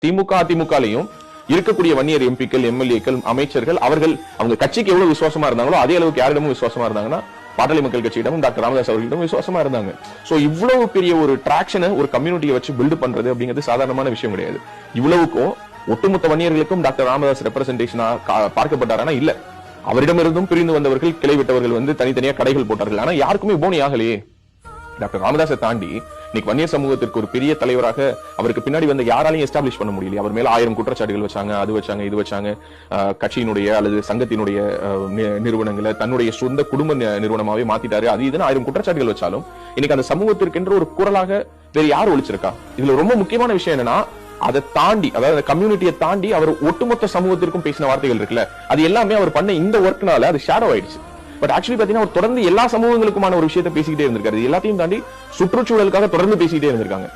திமுக அதிமுகலையும் இருக்கக்கூடிய வன்னியர் எம்பிக்கள் எம்எல்ஏக்கள் அமைச்சர்கள் அவங்க கட்சிக்கு எவ்வளவு விசுவாசமா இருந்தாங்களோ அதே அளவுக்கு யாரிடமும் விசுவாசமா இருந்தாங்கன்னா பாட்டாளி மக்கள் கட்சியிடமும் டாக்டர் ராமதாஸ் அவர்களிடம் விசுவாசமா இருந்தாங்க. சோ இவ்வளவு பெரிய ஒரு டிராக்ஷனை ஒரு கம்யூனிட்டியை வச்சு பில்டு பண்றது அப்படிங்கிறது சாதாரணமான விஷயம் கிடையாது. இவ்வளவுக்கும் ஒட்டுமொத்த வன்னியர்களுக்கும் டாக்டர் ராமதாஸ் ரெப்ரசன்டேஷனா பார்க்கப்பட்டாரா? இல்ல. அவரிடமிருந்தும் பிரிந்து வந்தவர்கள் கிளை விட்டவர்கள் தனித்தனியா கடைகள் போட்டார்கள். ஆனா யாருக்குமே போனி ஆகலையே. டாக்டர் ராமதாஸை தாண்டி இன்னைக்கு வன்னியர் சமூகத்திற்கு ஒரு பெரிய தலைவராக அவருக்கு பின்னாடி வந்து யாராலையும் எஸ்டாப்ளிஷ் பண்ண முடியல. அவர் மேல 1000 குற்றச்சாட்டுகள் வச்சாங்க, அது வச்சாங்க, இது வச்சாங்க. கட்சியினுடைய அல்லது சங்கத்தினுடைய நிறுவனங்களை தன்னுடைய சொந்த குடும்ப நிறுவனமாவே மாத்திட்டாரு. அது இதுன்னு 1000 குற்றச்சாட்டுகள் வச்சாலும் இன்னைக்கு அந்த சமூகத்திற்கென்ற ஒரு குரலாக வேற யார் ஒழிச்சிருக்கா? இதுல ரொம்ப முக்கியமான விஷயம் என்னன்னா, அதை தாண்டி, அதாவது கம்யூனிட்டியை தாண்டி அவர் ஒட்டுமொத்த சமூகத்திற்கும் பேசின வார்த்தைகள் இருக்குல்ல, அது எல்லாமே அவர் பண்ண இந்த ஒர்க்னால அது ஷேடோ ஆயிடுச்சு. பட் ஆக்சுவலி பாத்தீங்கன்னா அவர் தொடர்ந்து எல்லா சமூகங்களுக்குமான ஒரு விஷயத்தை பேசிக்கிட்டே இருந்திருக்காரு. எல்லாத்தையும் தாண்டி சுற்றுச்சூழலுக்காக தொடர்ந்து பேசிக்கிட்டே இருந்திருக்காங்க.